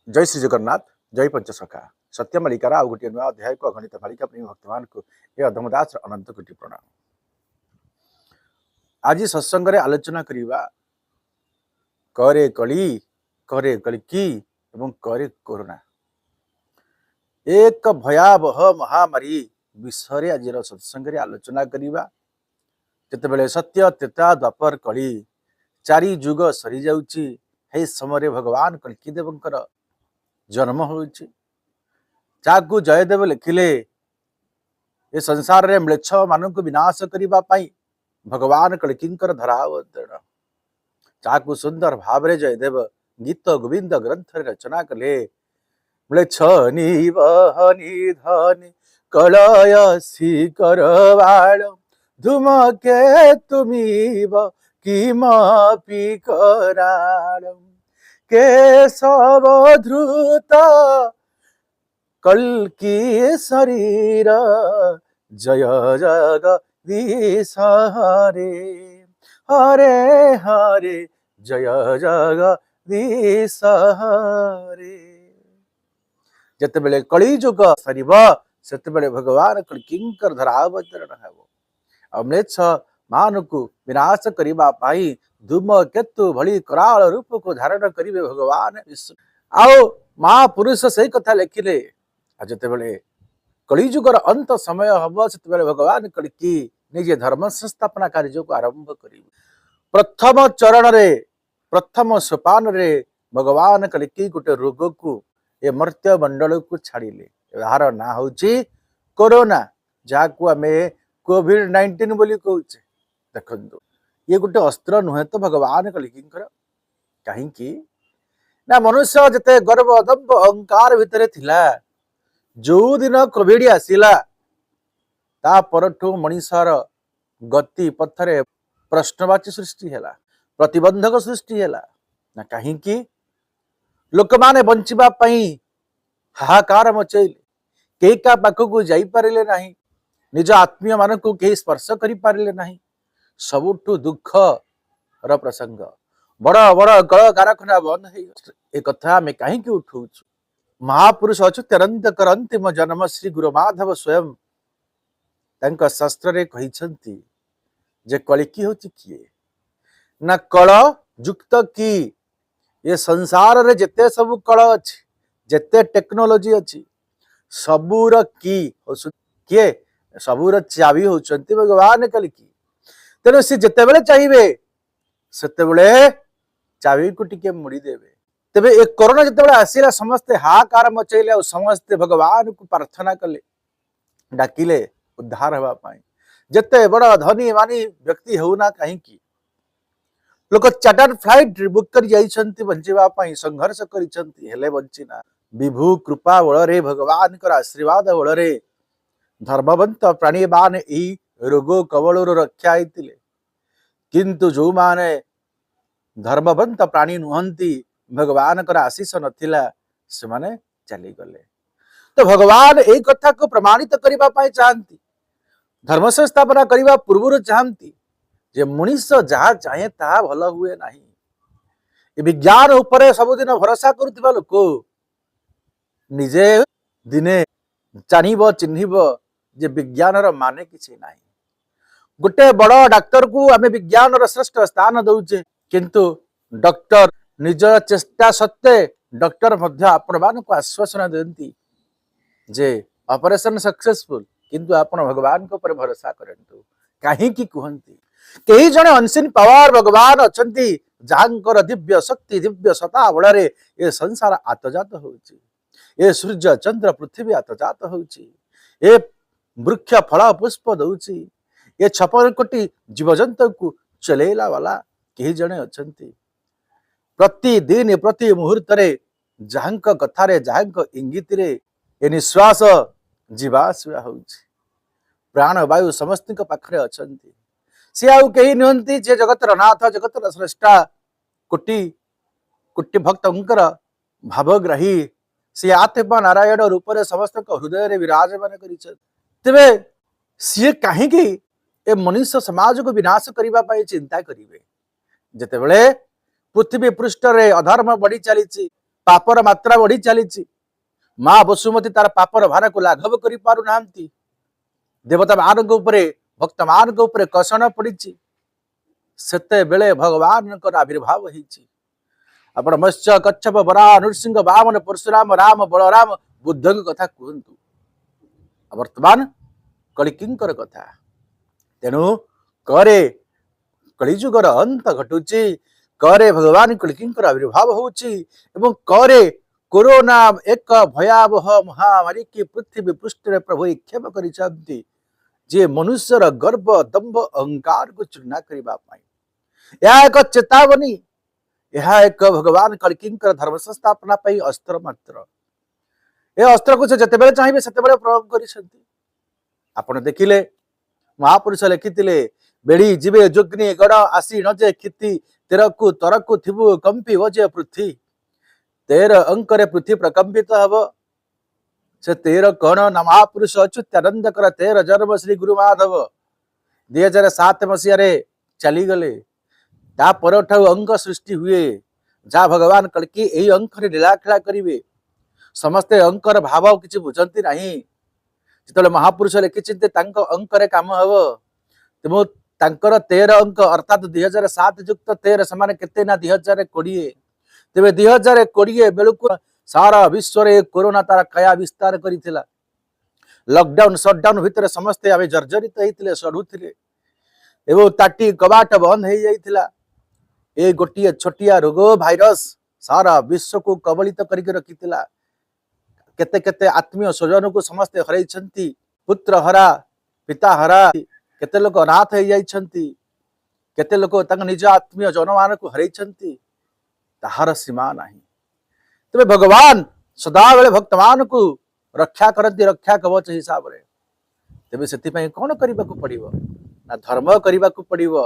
जय श्री जगन्नाथ। जय पंचसखा। सत्य मालिकार आउ गोटे नुआ अध्याय को अगणित मालिका प्रेमी भक्तमान को ये अधमदास अनंत कोटि प्रणाम। आज सत्संग रे आलोचना करिबा करे कली करे कलिकी एवं करे कोरोना एक भयावह महामारी विषय आज सत्संग रे आलोचना करिबा। जेतेबेले सत्य त्रेता द्वापर कली चारि जुग सरी जाउची हे समय भगवान कल्की देवंकर जन्म होउची। जाकु जयदेव लिखिले ए संसार रे म्लेच्छ मानक विनाश करिबा पाई भगवान कल्कींकर धरावतरण। जाकु सुंदर भाव रे जयदेव गीत गोविंद ग्रंथ रे रचना कले। म्लेच्छ निवहनि धनि कलयसी करवाळ धूमके तुमीव किमपि कराळम् केशव धृत कल्की शरीर जय जगदीश हरे हरे हरे जय जगदीश हरे। जेतेबेले कली जुग सरीब सेतेबेले भगवान कल्कींकर धरावतरण हेबो। अम्लेच्छ मानकु विनाश करिबा पाई धूम केतु भली कराल रूप को धारण करिवे भगवान विष्णु। आओ महापुरुष से कथा लिखिले जेतेबेले कलिजुगर अंत समय हम से भगवान कल्की निजे धर्म संस्थापना कार्य को आरंभ करिवे। प्रथम चरण रे प्रथम सोपान रे भगवान कल्की गोटे रोग को ए मर्त्य मंडल को छाड़िले। यार ना होची कोरोना, जाकु आमे कोविड-19 बोली कहूचे। देखंतु ये गोटे अस्त्र नुहे तो भगवान कल्कींकर कहीं ना मनुष्य जते गर्व दंभ अहंकार भितर थिला जो दिन कोविड आसिला ता परठू मनीषर गति पथरे प्रश्नवाची सृष्टि हैला, प्रतिबंधक सृष्टि हैला ना कहीं लोक माने बंचिबा पई हाहाकार मचैले। केही का पाखकु जाई पारिले नाही, निज आत्मीय मान को केही स्पर्श करि पारिले नाही। सबुठु दुख र प्रसंग बड़ बड़ कल कारखाना बंद है कथा में कहीं उठौछु। महापुरुष अच्युतानंद अंतिम जन्म श्री गुरु माधव स्वयं तंक शास्त्र रे कहिसंती जे कलिकी होची किए ना कल युक्त की ये संसार रे जेते सब कल अछि जेते टेक्नोलॉजी अछि सबूर की किए सबूर चाबी होचंती भगवान कलिकी। तेणु सी जितेबले चाहिए सेतेबले चाबी को टिके मुड़ी देवे। तेबे एक कोरोना जितेबले आसिला समस्ते हाहाकार मचैले और समस्ते भगवान को प्रार्थना कले डाकिले उद्धार हवा पाई। जते बड़ धनी मानी व्यक्ति होना कहीं लोक चार्टर फ्लाइट बुक कर जाइछंती बंचिबा पाई संघर्ष करिछंती हेले बंचिना। विभु कृपा बल रे भगवान कर आशीर्वाद बल रे धर्मवंत प्राणीमान ई रोग कवल रक्षा होते किंतु जो माने धर्मवंत प्राणी नुहंती भगवान कर आशीष नथिला से माने चली गले। तो भगवान एक कथा को प्रमाणित करिबा पाई चाहंती, धर्म संस्थापना करिबा पूर्व चाहंती जे मनुष्य जहा चाहे ता भल हुए नाही। ए विज्ञान ऊपर सबुदिन भरोसा करुथिबा लोक निजे दिने जानिब चिन्हिब जे विज्ञान र माने किछि नाही। गोटे बड़ डाक्तर को आमे विज्ञान र श्रेष्ठ स्थान दउचे किंतु डॉक्टर निज चेष्टा सत्ते डॉक्टर मध्य आपण मान को आश्वासन देंती जे ऑपरेशन सक्सेसफुल किंतु आपण भगवान को पर भरोसा करंतु। काहे की कहंती केही जने अनसीन पावर भगवान अछंती जांकर दिव्य शक्ति दिव्य सता बଳରେ ए संसार आतजात होउची, ए सूर्य चंद्र पृथ्वी आतजात होउची, ए वृक्ष फल पुष्प दउची, ये 56 कोटी जीवजंतु को चलेला वाला केही जने अछंती। प्रतिदिन प्रति मुहूर्त रे जांक कथा रे जांक इंगित रे ए निश्वास जीवाश्वा होउची। प्राण वायु समस्त पाखरे अछंती। से आउ केही नहंती जे जगतर नाथ जगतर श्रेष्ठा कोटि कोटि भक्तंकर भावग्राही से आत्मा नारायण रूप रे समस्त हृदय रे विराजमान करिछ। तेबे सी कहीं ए मनुष्य समाज को विनाश करिबा पाई चिंता करिवे। जेतेबेले पृथ्वी पृष्ठ रे अधर्म बढ़ी चली पापर मात्रा बढ़ी चली माँ वसुमती तार पापर भार को लाघव कर पारु नाहंती देवता मान भक्त मान कषण पड़ी सेते बेले भगवान आविर्भाव होती आपण मत्स्य कच्छप वराह नृसिंह वामन परशुराम राम बलराम बुद्ध कथा कहतु वर्तमान कलिकिंकर कथा तेणु करे कलिजुगर अंत घटुची करे भगवान कलिकिंकर आविर्भाव होची एवं करे कोरोना एक भयावह महामारी की पृथ्वी पृष्ठ प्रभु निक्षेप करिसंती जे मनुष्यर गर्व दंभ अहंकार को चूर्णा करबा पाई यह एक चेतावनी यह एक भगवान कलिकिंकर धर्म संस्थापना पाई अस्त्र मात्र ए अस्त्र को से जते बेले चाहिए सेते बेले प्रयोग करिसंती आपण देखिले महापुरुष लिखिथिले बेड़ी जीवे जोग्नि गड़ आसी नजे खिति तेरकु तरकु थिबु कंपी वजे पृथ्वी 13 अंकरे पृथ्वी प्रकंपित हब से 13 कण न महापुरुष अच्युतानंद कर 13 जन्म श्री गुरु माधव 2007 मसीह चली गले ता पर अंक सृष्टि हुए जहाँ भगवान कल्कि यही अंक लीलाखेला करेंगे समस्ते अंकर भाव किसी बुझंती नहीं जिते महापुरुष लिखिंट अंकरे काम हम तेणु तांकर 13 अंक अर्थात 2007 युक्त 13 से केते ना 2020 तेरे 2020 बेलू सारा विश्व रे कोरोना तार काया विस्तार करिथिला लॉकडाउन शटडाउन भितर समस्ते आमे जर्जरित होइथिले सडुथिले एवं ताटी कबाट बंद हो जाइथिला ए गोटिए छोटिया रोग भाइरस सारा विश्व को कबलित करके रखिथिला केते केते आत्मीय स्वजन को समस्ते हरैछंती पुत्र हरा पिता हरा केते लोक अनाथ हो जाइछंती केते लोक तंग निज आत्मीय जनमान को हरैछंती ताहार सीमा नहीं तबे भगवान सदा बेले भक्तमान को रक्षा करती रक्षा कवच हिसाब रे तेबे सेति पई कोन करिबा को पड़िबो ना धर्म करिबा को पड़िबो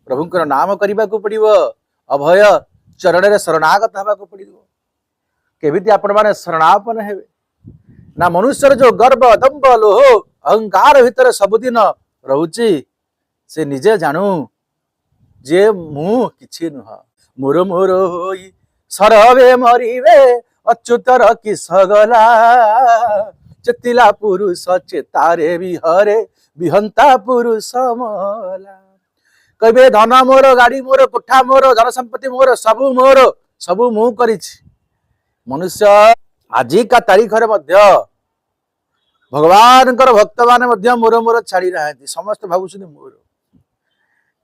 प्रभुंकर नाम करिबा को पड़िबो अभय चरण रे शरणागत हबा को पड़िबो केबिति आपण माने शरणापन हेबे ना मनुष्यर जो गर्व दंभ लोह अहंकार भीतर सबुदिन रहुची से निजे जानू जे मु किछि नुह मोर मोर होई सरवे मरिवे अच्युतर कि सगला चेतिला पुरुष चेतारे विहरे विहंता पुरुष मला कहे धन मोर गाड़ी मोर कोठा मोर धन संपत्ति मोर सबु मु करिछि मनुष्य आजी का तारीख रे मध्य भगवान भक्त माने मोर मोर छाड़ी रहा समस्त भावुछन मोर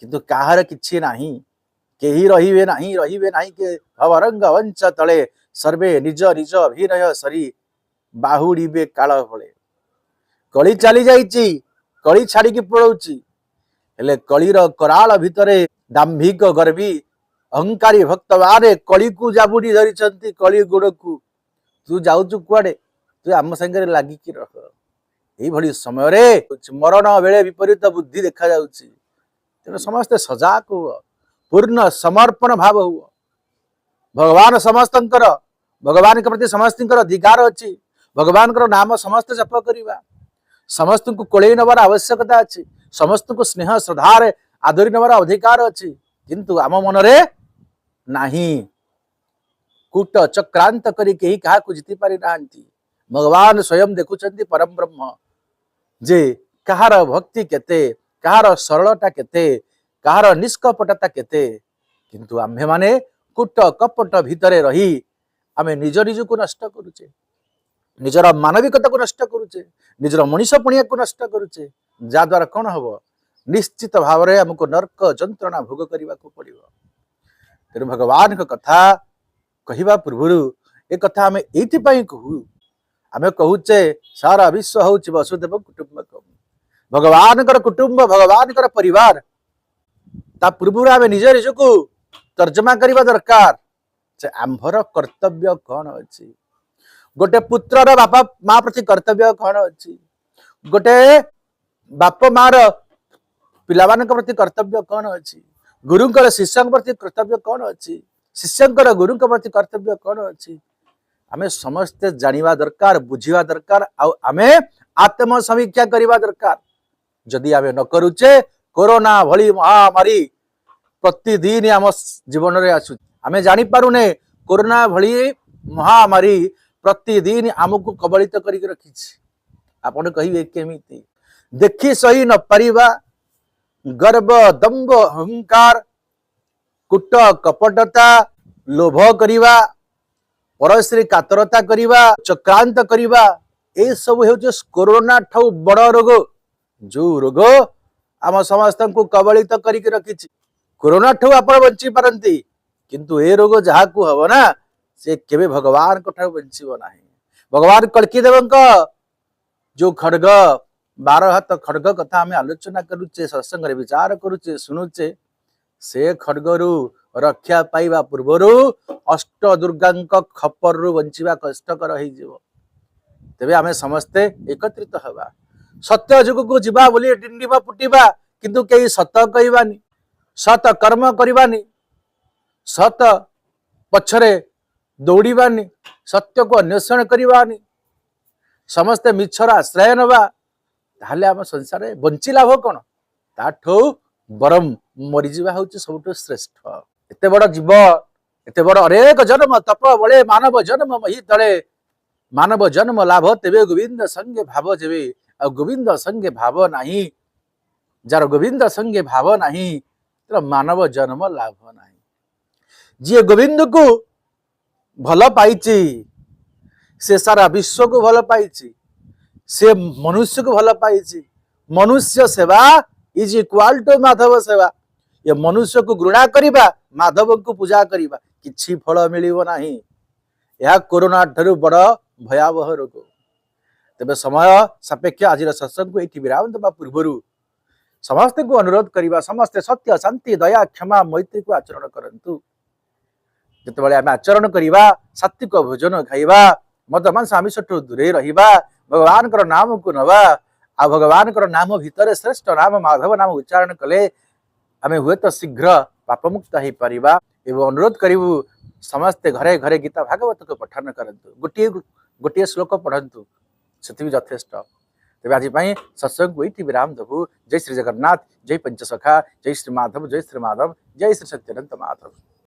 किंतु काहार किछि नाही केही रहिबे नाही के भवरंग वंच तले सर्वे निज निज अभिनय सरी बाहुड़ीबे काल भले कली चली जाइची कली छाड़ी की पड़ौची हेले कलीर कराल भितरे दाम्भिक गर्वी अहंकारी भक्त माने कली को जाबुडी धरिचंती कली गोड़ को तू जाउचु कुआडे तू आम संगे लागी की रह एही भली समय रे मरण बेले विपरीत बुद्धि देखा जाउची तेणु समस्त सजाग हुआ पूर्ण समर्पण भाव हुआ भगवान समस्तंकर भगवान के प्रति समस्त अधिकार अच्छी भगवान नाम समस्त जप करवा समस्त को कोले नबार आवश्यकता अच्छी समस्त को स्नेह श्रद्धार आदरी नबार अधिकार अच्छी किंतु आम मन रे नाही कूट चक्रांत करी केही काहा को जीति पारि नांती भगवान स्वयं देखुचंती परम ब्रह्म जे कहार भक्ति केते कहार सरलता केते कहार निष्कपटता केते किंतु आम्भे माने कूट कपट भितरे रही आमे निज निज को नष्ट करुचे निजर मानविकता को नष्ट करुचे निजर मनीष पुणिया को नष्ट करुचे जा द्वारा कौन हबो निश्चित भाव रे हमको नरक जंत्रणा भोग करबा को पड़िबो तेणु भगवान का कथा कहिबा पूर्वरु ए कथा आमे एथि पई कहू आमे कहूचे सारा विश्व होउची वसुदेव कुटुंबकम भगवान कुटुंब भगवान परिवार ता पूर्व आम निज निज को तर्जमा करने दरकार आंभर कर्तव्य कौन अच्छी गोटे पुत्र बापा माँ प्रति कर्तव्य कौन अच्छी गोटे बाप मार पिला प्रति कर्तव्य कौन अच्छी गुरुंकर शिष्य प्रति कर्तव्य कौन अच्छी शिष्यंकर गुरु प्रति कर्तव्य कौन अच्छी आमे समस्ते जानिबा दरकार बुझिबा दरकार आमे आत्म समीक्षा करबा दरकार जदि आमे न करूचे कोरोना भली महामारी प्रतिदिन आम जीवन रे आसु आमे जानी पारुने कोरोना भली महामारी प्रतिदिन आमको कबलित करके रखी। आपण कहिबे केमिति देखी सही न परिबा गर्व दंभ अहंकार कुट कपटता लोभ करिवा परश्री कातरता करिवा चक्रांत करिवा ए सब हेउचे कोरोना ठौ बड़ रोग जो रोग आम समस्त को कबलित करके रखी। कोरोना ठू आप बंची पारती किंतु ए रोग जहाँ को हम ना से केवे भगवान को बंचब ना। भगवान कल्की देव जो खड्ग 12 हाथ खड्ग कथा आम आलोचना करुचे सत्संग विचार करुचे शुणुचे से खड्गरु रक्षा पाइबा पूर्वर अष्ट दुर्गा खपर बंचवा कष्टकर तेबे आमे समस्ते एकत्रित हवा सत्य जुग को जीवा बोली डिंडिमा पुटिबा किंतु कई सत कहबानी सत कर्म करवानी सत पछरे दौड़ानी सत्य को अन्वेषण करवानी समस्ते मिछर आश्रय नवा ताहले आम संसार बंची लाभ कौन ताठो बरम मरीजा हूँ सब श्रेष्ठ। एते बड़ जीव एते बड़ अनेक जन्म तप बड़े मानव जन्म मही तले मानव जन्म लाभ तेबे गोविंद संगे भाव जेबे आ गोविंद संगे भाव नाही जार गोविंद संगे भाव नाही तर मानव जन्म लाभ नाही। जी गोविंद को भल पाइछि से सारा विश्व को भल पाइछि से मनुष्य को भल पाइछि। मनुष्य सेवा इज इक्वाल टू माधव सेवा। ये मनुष्य को घृणा करिबा माधव को पूजा करिबा किछि फल मिलिबो नाही। यह कोरोना ठारू बड़ भयावह रोग। तेबे समय सापेक्ष आज सत्संग को ये विराम देवा पूर्व समस्त को अनुरोध करिबा समस्ते सत्य शांति दया क्षमा मैत्री को आचरण करंतु। जिते आम आचरण करिबा सात्विक भोजन खाइबा मद मांस आमिष दूरे रहिबा भगवान कर नाम को नवा आ भगवान कर नाम भितर श्रेष्ठ नाम माधव नाम उच्चारण कले आमे हुए तो शीघ्र पापमुक्त हो पारिबा। एवं अनुरोध करिबु समस्ते घरे घरे गीता भागवत को पठन करंतु गोटे गोटे श्लोक पढ़ंतु से भी यथेष्ट। तेज आज सत्संग को ये विराम देवु। जय श्री जगन्नाथ जय पंचसखा जय श्री माधव जय श्री माधव जय श्री सत्यानंद माधव।